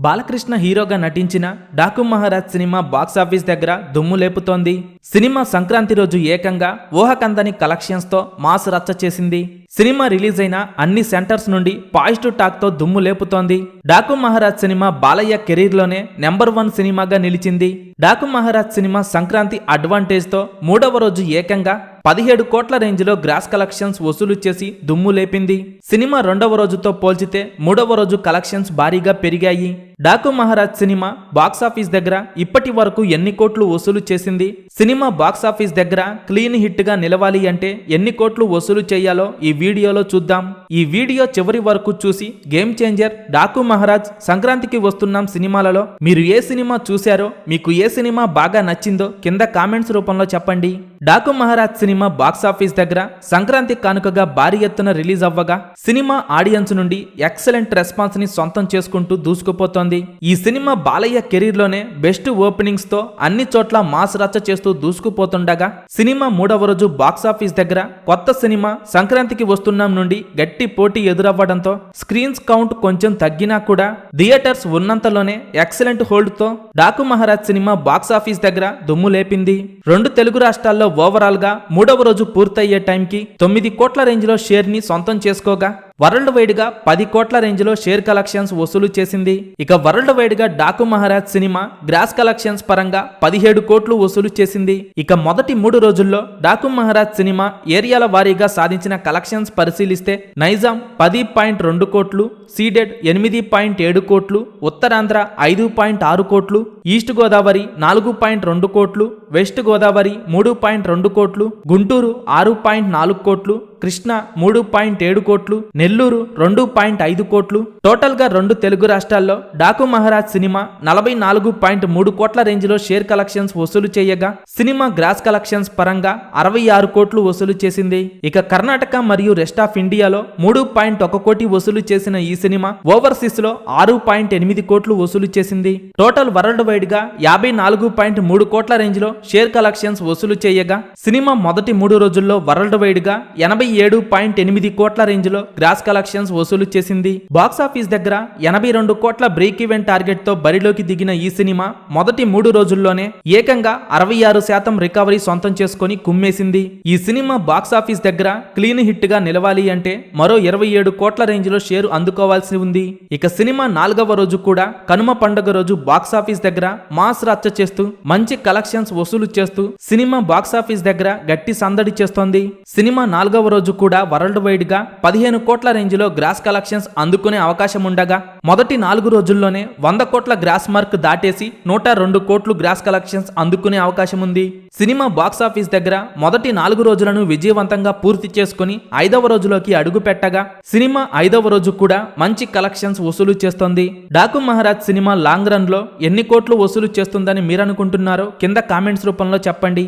బాలకృష్ణ హీరోగా నటించిన Daaku Maharaaj cinema box office దగ్గర దుమ్ము లేపుతోంది. సినిమా సంక్రాంతి రోజు ఏకంగా ఊహకందని కలెక్షన్స్ తో మాస్ రచ్చ చేసింది. సినిమా రిలీజ్ అయిన అన్ని సెంటర్స్ నుండి పాజిటివ్ టాక్ తో దుమ్ము లేపుతోంది. డాకు మహారాజ్ సినిమా బాలయ్య కెరీర్ లోనే నెంబర్ 1 సినిమాగా నిలిచింది. డాకు మహారాజ్ సినిమా సంక్రాంతి అడ్వాంటేజ్ తో మూడవ రోజు ఏకంగా 17 కోట్ల రేంజ్లో గ్రాస్ కలెక్షన్స్ వసూలు చేసి దుమ్ము లేపింది. సినిమా రెండవ రోజుతో పోల్చితే మూడవ రోజు కలెక్షన్స్ భారీగా పెరిగాయి. డాకు మహారాజ్ సినిమా బాక్సాఫీస్ దగ్గర ఇప్పటి వరకు ఎన్ని కోట్లు వసూలు చేసింది? సినిమా బాక్సాఫీస్ దగ్గర క్లీన్ హిట్ గా నిలవాలి అంటే ఎన్ని కోట్లు వసూలు చేయాలో ఈ వీడియోలో చూద్దాం. ఈ వీడియో చివరి వరకు చూసి గేమ్ చేంజర్, డాకు మహారాజ్, సంక్రాంతికి వస్తున్నాం సినిమాలలో మీరు ఏ సినిమా చూశారో, మీకు ఏ సినిమా బాగా నచ్చిందో కింద కామెంట్స్ రూపంలో చెప్పండి. డాకు మహారాజ్ సినిమా బాక్సాఫీస్ దగ్గర సంక్రాంతి కానుకగా భారీ ఎత్తున రిలీజ్ అవ్వగా సినిమా ఆడియన్స్ నుండి ఎక్సలెంట్ రెస్పాన్స్ ని సొంతం చేసుకుంటూ దూసుకుపోతోంది. ఈ సినిమా బాలయ్య కెరీర్ లోనే బెస్ట్ ఓపెనింగ్స్ తో అన్ని చోట్ల మాస్ రచ్చ చేస్తూ దూసుకుపోతుండగా సినిమా మూడవ రోజు బాక్సాఫీస్ దగ్గర కొత్త సినిమా సంక్రాంతికి వస్తున్నాం నుండి గట్టి పోటీ ఎదురవ్వడంతో స్క్రీన్స్ కౌంట్ కొంచెం తగ్గినా కూడా థియేటర్స్ ఉన్నంతలోనే ఎక్సలెంట్ హోల్డ్ తో డాకు మహారాజ్ సినిమా బాక్సాఫీస్ దగ్గర దుమ్ము లేపింది. 2 తెలుగు రాష్ట్రాల్లో ఓవరాల్ గా మూడవ రోజు పూర్తయ్యే టైంకి 9 కోట్ల రేంజ్ లో షేర్ ని సొంతం చేసుకోగా వరల్డ్ వైడ్ గా 10 కోట్ల రేంజ్ లో షేర్ కలెక్షన్స్ వసూలు చేసింది. ఇక వరల్డ్ వైడ్ గా డాకు మహారాజ్ సినిమా గ్రాస్ కలెక్షన్స్ పరంగా 17 కోట్లు వసూలు చేసింది. ఇక మొదటి 3 రోజుల్లో డాకు మహారాజ్ సినిమా ఏరియాల వారీగా సాధించిన కలెక్షన్స్ పరిశీలిస్తే నైజాం 10.2 కోట్లు, సీడెడ్ 8.7 కోట్లు, ఉత్తరాంధ్ర 5.6 కోట్లు, ఈస్ట్ గోదావరి 4.2 కోట్లు, వెస్ట్ గోదావరి 3.2 కోట్లు, గుంటూరు 6.4 కోట్లు, కృష్ణా 3.7 కోట్లు, నెల్లూరు 2.5 కోట్లు. టోటల్ గా 2 తెలుగు రాష్ట్రాల్లో డాకు మహారాజ్ సినిమా 44.3 కోట్ల రేంజ్ లో షేర్ కలెక్షన్స్ వసూలు చేయగా సినిమా గ్రాస్ కలెక్షన్స్ పరంగా 66 కోట్లు వసూలు చేసింది. ఇక కర్ణాటక మరియు రెస్ట్ ఆఫ్ ఇండియాలో 3.1 కోటి వసూలు చేసిన ఈ సినిమా ఓవర్సీస్ లో 6.8 కోట్లు వసూలు చేసింది. టోటల్ వరల్డ్ వైడ్ గా 54.3 కోట్ల రేంజ్ లో షేర్ కలెక్షన్స్ వసూలు చేయగా సినిమా మొదటి 3 రోజుల్లో వరల్డ్ వైడ్ గా 87.8 కోట్ల రేంజ్ లో గ్రాస్ కలెక్షన్స్ వసూలు చేసింది. బాక్సాఫీస్ దగ్గర 82 కోట్ల బ్రేక్ ఈవెన్ టార్గెట్ తో బరిలోకి దిగిన ఈ సినిమా మొదటి 3 రోజుల్లోనే ఏకంగా 66% రికవరీ సొంతం చేసుకుని కుమ్మేసింది. ఈ సినిమా బాక్సాఫీస్ దగ్గర క్లీన్ హిట్ గా నిలవాలి అంటే మరో 27 కోట్ల రేంజ్ లో షేర్ అందుకోవాల్సి ఉంది. ఇక సినిమా 4వ రోజు కూడా కనుమ పండుగ రోజు బాక్సాఫీస్ దగ్గర మాస్ రచ్చ చేస్తూ మంచి కలెక్షన్స్ వసూలు చేస్తూ సినిమా బాక్సాఫీస్ దగ్గర గట్టి సందడి చేస్తోంది. సినిమా 4వ రోజు కూడా వరల్డ్ వైడ్ గా 15 కోట్ల రేంజ్ లో గ్రాస్ కలెక్షన్స్ అందుకునే అవకాశం ఉండగా మొదటి 4 రోజుల్లోనే 100 కోట్ల గ్రాస్ మార్క్ దాటేసి 102 కోట్లు గ్రాస్ కలెక్షన్స్ అందుకునే అవకాశం ఉంది. సినిమా బాక్సాఫీస్ దగ్గర మొదటి 4 రోజులను విజయవంతంగా పూర్తి చేసుకుని 5వ రోజులోకి అడుగు పెట్టగా సినిమా 5వ రోజు కూడా మంచి కలెక్షన్స్ వసూలు చేస్తోంది. Daaku Maharaaj cinema long run లో ఎన్ని కోట్లు వసూలు చేస్తుందని మీరనుకుంటున్నారో కింద కామెంట్స్ రూపంలో చెప్పండి.